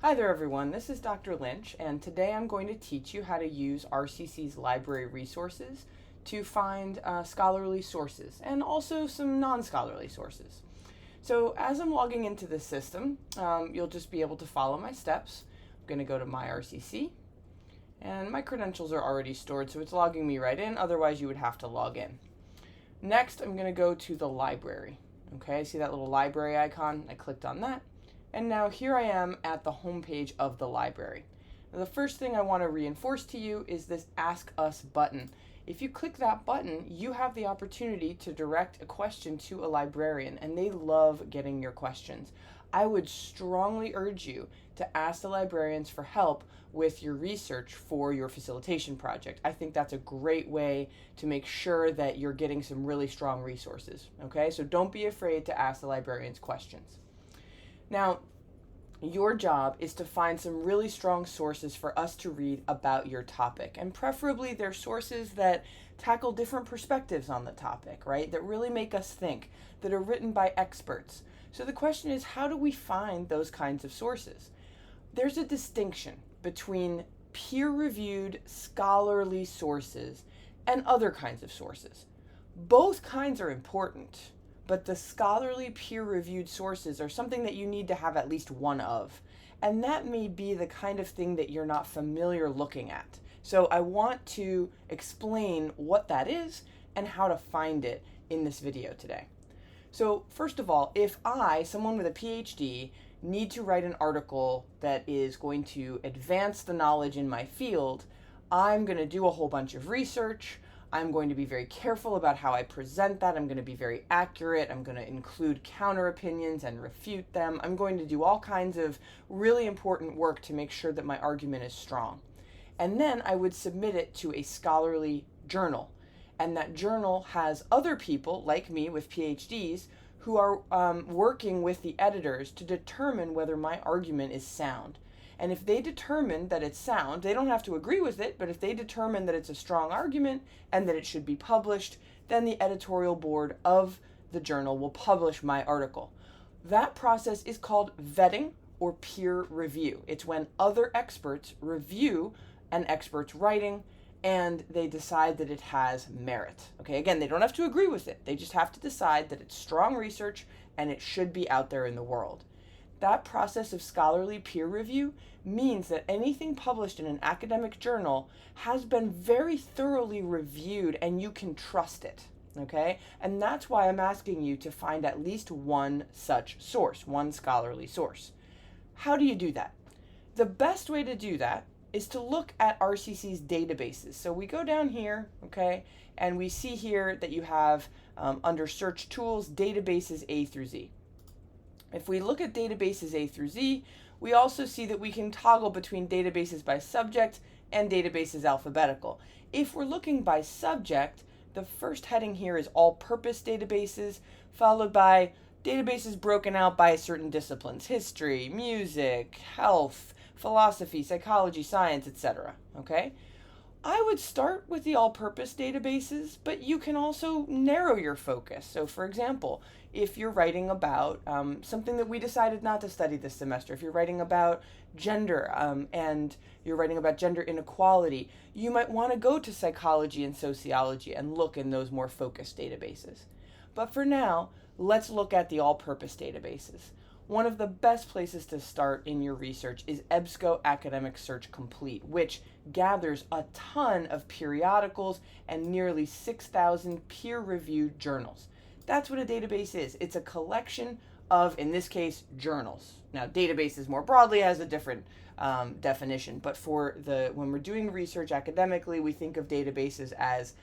Hi there everyone, this is Dr. Lynch, and today I'm going to teach you how to use RCC's library resources to find scholarly sources and also some non-scholarly sources. So as I'm logging into the system, you'll just be able to follow my steps. I'm going to go to my RCC, and my credentials are already stored, so it's logging me right in, otherwise you would have to log in. Next, I'm going to go to the library. Okay, see that little library icon? I clicked on that. And now here I am at the home page of the library. Now, the first thing I want to reinforce to you is this Ask Us button. If you click that button, you have the opportunity to direct a question to a librarian, and they love getting your questions. I would strongly urge you to ask the librarians for help with your research for your facilitation project. I think that's a great way to make sure that you're getting some really strong resources. Okay, so don't be afraid to ask the librarians questions. Now, your job is to find some really strong sources for us to read about your topic, and preferably they're sources that tackle different perspectives on the topic, right? That really make us think, that are written by experts. So the question is, how do we find those kinds of sources? There's a distinction between peer-reviewed scholarly sources and other kinds of sources. Both kinds are important, but the scholarly peer-reviewed sources are something that you need to have at least one of. And that may be the kind of thing that you're not familiar looking at. So I want to explain what that is and how to find it in this video today. So first of all, if I, someone with a PhD, need to write an article that is going to advance the knowledge in my field, I'm going to do a whole bunch of research. I'm going to be very careful about how I present that. I'm going to be very accurate. I'm going to include counter opinions and refute them. I'm going to do all kinds of really important work to make sure that my argument is strong. And then I would submit it to a scholarly journal. And that journal has other people like me with PhDs who are working with the editors to determine whether my argument is sound. And if they determine that it's sound, they don't have to agree with it, but if they determine that it's a strong argument and that it should be published, then the editorial board of the journal will publish my article. That process is called vetting or peer review. It's when other experts review an expert's writing and they decide that it has merit. Okay, again, they don't have to agree with it. They just have to decide that it's strong research and it should be out there in the world. That process of scholarly peer review means that anything published in an academic journal has been very thoroughly reviewed and you can trust it, okay? And that's why I'm asking you to find at least one such source, one scholarly source. How do you do that? The best way to do that is to look at RCC's databases. So we go down here, okay, and we see here that you have under search tools, databases A through Z. If we look at databases A through Z, we also see that we can toggle between databases by subject and databases alphabetical. If we're looking by subject, the first heading here is all-purpose databases, followed by databases broken out by certain disciplines: history, music, health, philosophy, psychology, science, etc. Okay? I would start with the all-purpose databases, but you can also narrow your focus. So for example, if you're writing about something that we decided not to study this semester, if you're writing about gender and you're writing about gender inequality, you might want to go to psychology and sociology and look in those more focused databases. But for now, let's look at the all-purpose databases. One of the best places to start in your research is Ebsco Academic Search Complete, which gathers a ton of periodicals and nearly 6,000 peer-reviewed journals. That's what a database is. It's a collection of, in this case, journals. Now, databases more broadly has a different definition, but when we're doing research academically, we think of databases as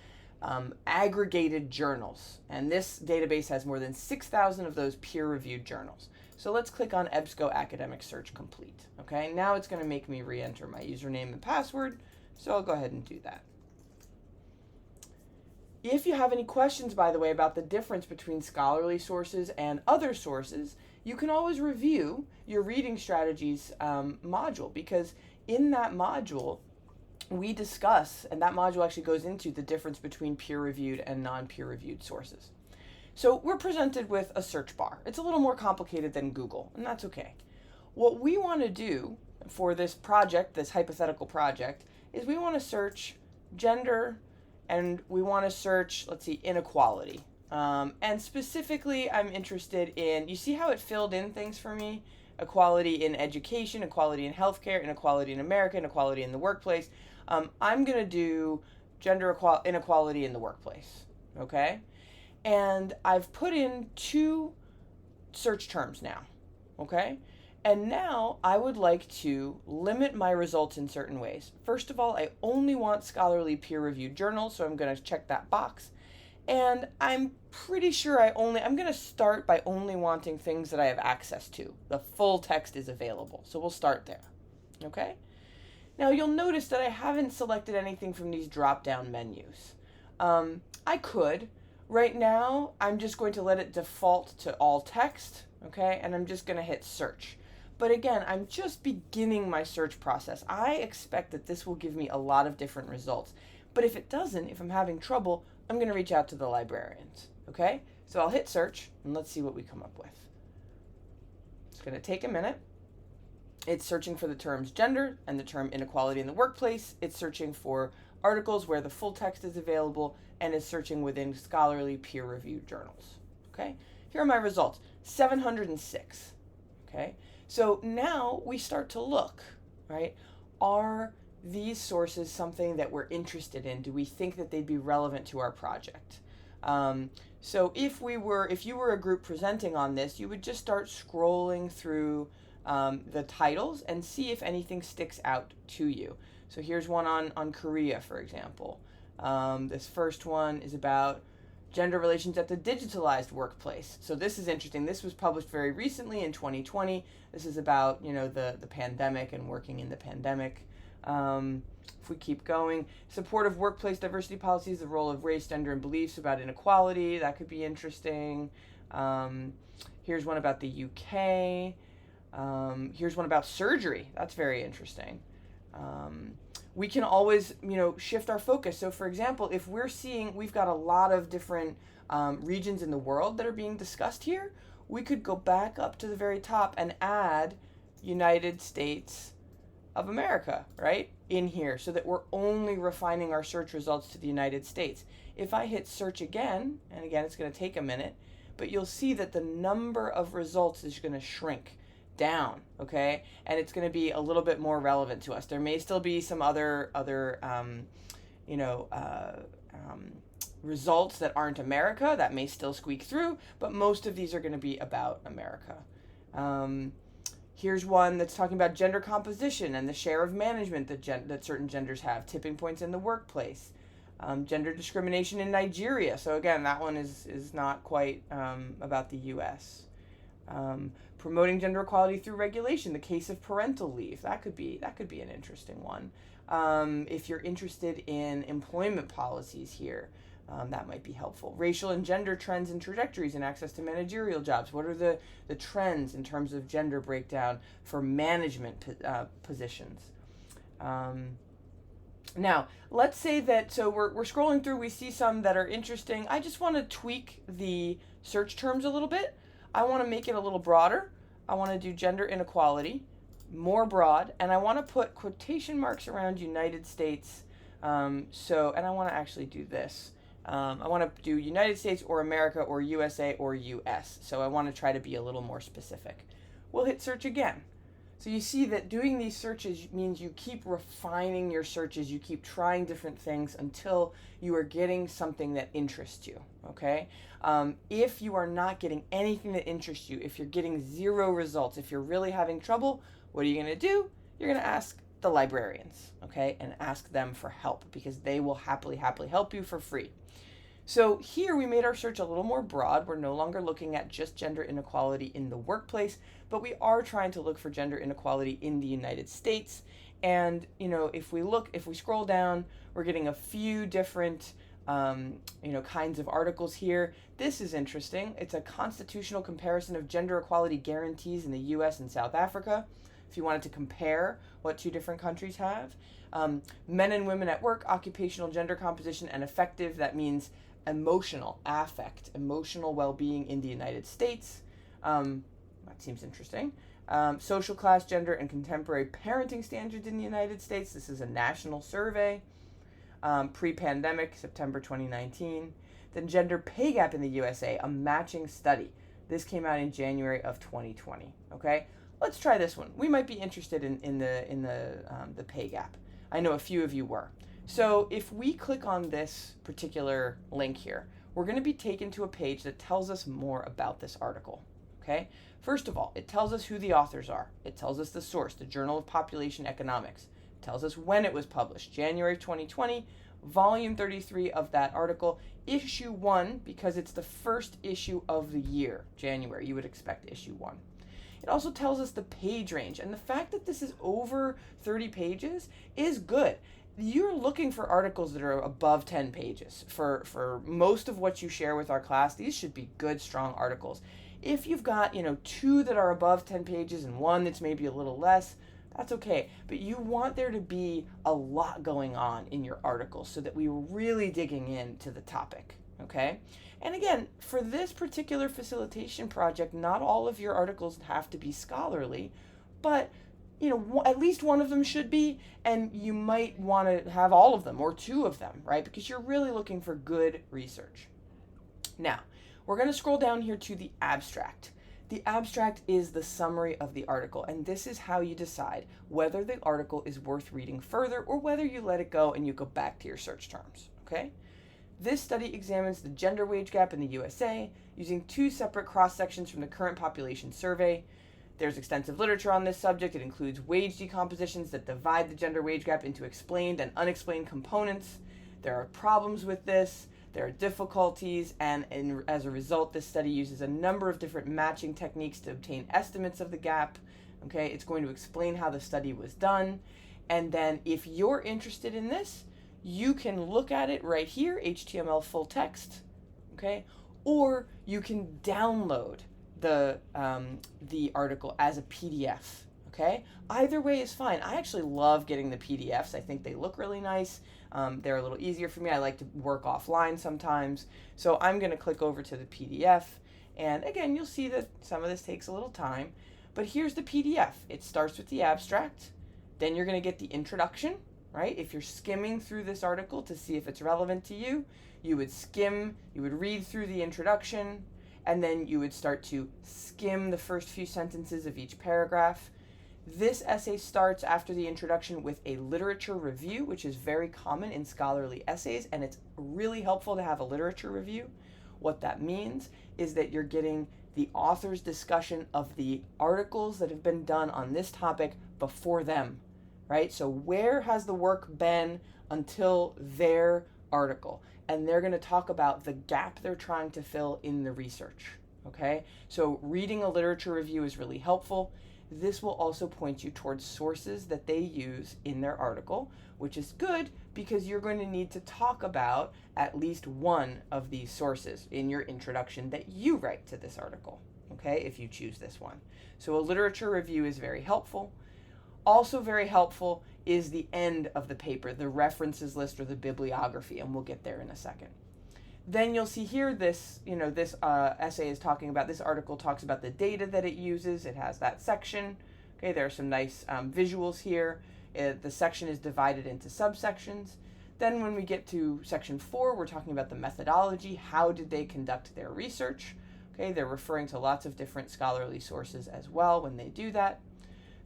aggregated journals. And this database has more than 6,000 of those peer-reviewed journals. So let's click on Ebsco Academic Search Complete. Okay, now it's going to make me re-enter my username and password, so I'll go ahead and do that. If you have any questions, by the way, about the difference between scholarly sources and other sources, you can always review your reading strategies module, because in that module, we discuss, and that module actually goes into the difference between peer-reviewed and non-peer-reviewed sources. So we're presented with a search bar. It's a little more complicated than Google, and that's okay. What we want to do for this project, this hypothetical project, is we want to search gender and we want to search, let's see, inequality. And specifically, I'm interested in, you see how it filled in things for me? Equality in education, equality in healthcare, inequality in America, inequality in the workplace. I'm going to do gender inequality in the workplace, okay? And I've put in 2 search terms now, okay? And now I would like to limit my results in certain ways. First of all, I only want scholarly peer-reviewed journals, so I'm going to check that box. And I'm pretty sure I'm going to start by only wanting things that I have access to. The full text is available, so we'll start there, okay? Now you'll notice that I haven't selected anything from these drop-down menus. I could. Right now, I'm just going to let it default to all text, okay? And I'm just going to hit search. But again, I'm just beginning my search process. I expect that this will give me a lot of different results. But if it doesn't, if I'm having trouble, I'm going to reach out to the librarians, okay? So I'll hit search, and let's see what we come up with. It's going to take a minute. It's searching for the terms gender and the term inequality in the workplace. It's searching for articles where the full text is available, and is searching within scholarly peer-reviewed journals, okay? Here are my results, 706, okay? So now we start to look, right? Are these sources something that we're interested in? Do we think that they'd be relevant to our project? So if you were a group presenting on this, you would just start scrolling through the titles and see if anything sticks out to you. So here's one on Korea, for example. This first one is about gender relations at the digitalized workplace. So this is interesting. This was published very recently in 2020. This is about, the pandemic and working in the pandemic. If we keep going, supportive workplace diversity policies, the role of race, gender, and beliefs about inequality. That could be interesting. Here's one about the UK. Here's one about surgery. That's very interesting. We can always, shift our focus. So for example, if we've got a lot of different regions in the world that are being discussed here, we could go back up to the very top and add United States of America, right, in here, so that we're only refining our search results to the United States. If I hit search again, and again, it's going to take a minute, but you'll see that the number of results is going to shrink down, okay? And it's going to be a little bit more relevant to us. There may still be some other results that aren't America that may still squeak through, but most of these are going to be about America. Here's one that's talking about gender composition and the share of management that certain genders have, tipping points in the workplace, gender discrimination in Nigeria. So again, that one is not quite about the U.S. Promoting gender equality through regulation, the case of parental leave. That could be an interesting one. If you're interested in employment policies here, that might be helpful. Racial and gender trends and trajectories in access to managerial jobs. What are the trends in terms of gender breakdown for management positions? Now, let's say that, so we're scrolling through, we see some that are interesting. I just want to tweak the search terms a little bit. I want to make it a little broader. I want to do gender inequality, more broad, and I want to put quotation marks around United States. And I want to actually do this. I want to do United States or America or USA or US. So I want to try to be a little more specific. We'll hit search again. So you see that doing these searches means you keep refining your searches, you keep trying different things until you are getting something that interests you, okay? If you are not getting anything that interests you, if you're getting 0 results, if you're really having trouble, what are you going to do? You're going to ask the librarians, okay? And ask them for help because they will happily help you for free. So here we made our search a little more broad. We're no longer looking at just gender inequality in the workplace, but we are trying to look for gender inequality in the United States. And, if we scroll down, we're getting a few different, kinds of articles here. This is interesting. It's a constitutional comparison of gender equality guarantees in the U.S. and South Africa. If you wanted to compare what 2 different countries have. Men and women at work, occupational gender composition, and effective. That means emotional well-being in the United States. That seems interesting. Social class, gender, and contemporary parenting standards in the United States. This is a national survey. Pre-pandemic, September 2019. Then gender pay gap in the USA, a matching study. This came out in January of 2020. Okay, let's try this one. We might be interested in the pay gap. I know a few of you were. So if we click on this particular link here, we're going to be taken to a page that tells us more about this article. Okay, first of all, it tells us who the authors are. It tells us the source, the Journal of Population Economics. It tells us when it was published, January 2020, volume 33 of that article, issue 1, because it's the first issue of the year, January. You would expect issue 1. It also tells us the page range, and the fact that this is over 30 pages is good. You're looking for articles that are above 10 pages. For most of what you share with our class, these should be good, strong articles. If you've got, 2 that are above 10 pages and 1 that's maybe a little less, that's okay. But you want there to be a lot going on in your articles so that we're really digging into the topic, okay? And again, for this particular facilitation project, not all of your articles have to be scholarly, but at least one of them should be, and you might want to have all of them or 2 of them, right? Because you're really looking for good research. Now, we're going to scroll down here to the abstract. The abstract is the summary of the article, and this is how you decide whether the article is worth reading further or whether you let it go and you go back to your search terms, okay? This study examines the gender wage gap in the USA using 2 separate cross-sections from the current population survey. There's extensive literature on this subject. It includes wage decompositions that divide the gender wage gap into explained and unexplained components. There are problems with this. There are difficulties, and as a result, this study uses a number of different matching techniques to obtain estimates of the gap. Okay, it's going to explain how the study was done. And then if you're interested in this, you can look at it right here, HTML full text, okay? Or you can download the article as a PDF, okay? Either way is fine. I actually love getting the PDFs. I think they look really nice. They're a little easier for me. I like to work offline sometimes. So I'm going to click over to the PDF. And again, you'll see that some of this takes a little time. But here's the PDF. It starts with the abstract. Then you're going to get the introduction, right? If you're skimming through this article to see if it's relevant to you, you would read through the introduction, and then you would start to skim the first few sentences of each paragraph. This essay starts after the introduction with a literature review, which is very common in scholarly essays, and it's really helpful to have a literature review. What that means is that you're getting the author's discussion of the articles that have been done on this topic before them, right? So where has the work been until their article? And they're going to talk about the gap they're trying to fill in the research, okay? So reading a literature review is really helpful. This will also point you towards sources that they use in their article, which is good because you're going to need to talk about at least one of these sources in your introduction that you write to this article, okay, if you choose this one. So a literature review is very helpful. Also very helpful is the end of the paper, the references list or the bibliography, and we'll get there in a second. Then you'll see here this essay is talking about, this article talks about the data that it uses. It has that section. Okay, there are some nice visuals here. The section is divided into subsections. Then when we get to section 4, we're talking about the methodology. How did they conduct their research? Okay, they're referring to lots of different scholarly sources as well when they do that.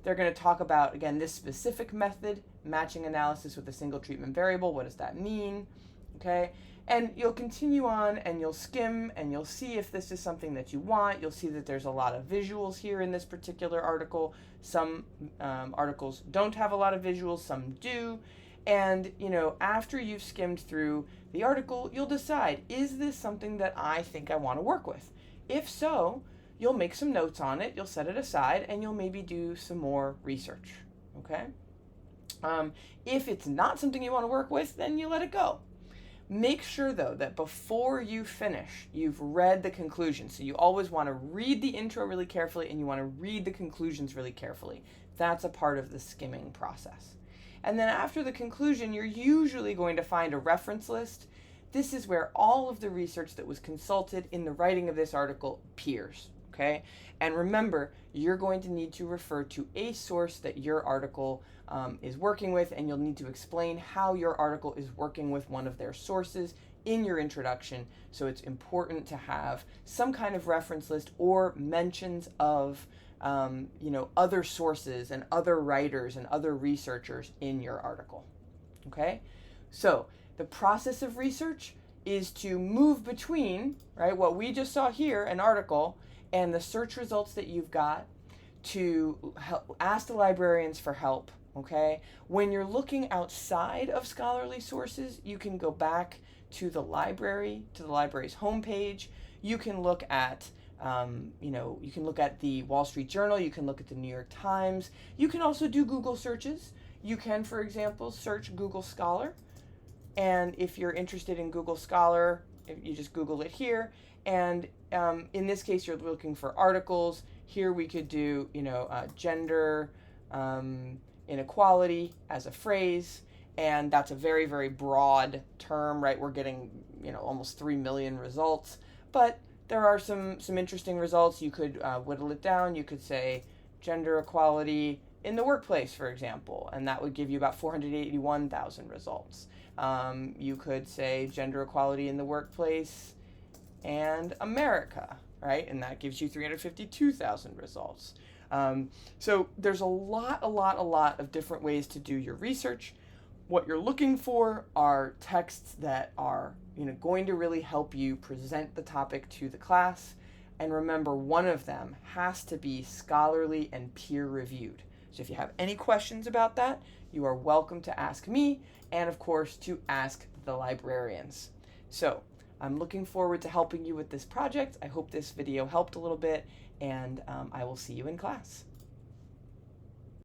They're going to talk about, again, this specific method, matching analysis with a single treatment variable. What does that mean? Okay. And you'll continue on and you'll skim and you'll see if this is something that you want. You'll see that there's a lot of visuals here in this particular article. Some articles don't have a lot of visuals, some do. And, after you've skimmed through the article, you'll decide, is this something that I think I want to work with? If so, you'll make some notes on it, you'll set it aside, and you'll maybe do some more research, okay? If it's not something you want to work with, then you let it go. Make sure, though, that before you finish, you've read the conclusion. So you always want to read the intro really carefully, and you want to read the conclusions really carefully. That's a part of the skimming process. And then after the conclusion, you're usually going to find a reference list. This is where all of the research that was consulted in the writing of this article appears. okay? And remember, you're going to need to refer to a source that your article is working with, and you'll need to explain how your article is working with one of their sources in your introduction. So it's important to have some kind of reference list or mentions of other sources and other writers and other researchers in your article. Okay? So the process of research is to move between, right, what we just saw here, an article, and the search results that you've got, to ask the librarians for help. Okay? When you're looking outside of scholarly sources, you can go back to the library, to the library's homepage. You can look at you can look at the Wall Street Journal, you can look at the New York Times. You can also do Google searches. You can, for example, search Google Scholar. And if you're interested in Google Scholar, if you just Google it here. And in this case, you're looking for articles. Here we could do, gender inequality as a phrase. And that's a very, very broad term, right? We're getting, almost 3 million results. But there are some interesting results. You could whittle it down. You could say gender equality in the workplace, for example, and that would give you about 481,000 results. You could say gender equality in the workplace and America, right? And that gives you 352,000 results. So there's a lot of different ways to do your research. What you're looking for are texts that are going to really help you present the topic to the class. And remember, one of them has to be scholarly and peer-reviewed. So if you have any questions about that, you are welcome to ask me, and of course to ask the librarians. So I'm looking forward to helping you with this project. I hope this video helped a little bit, and I will see you in class.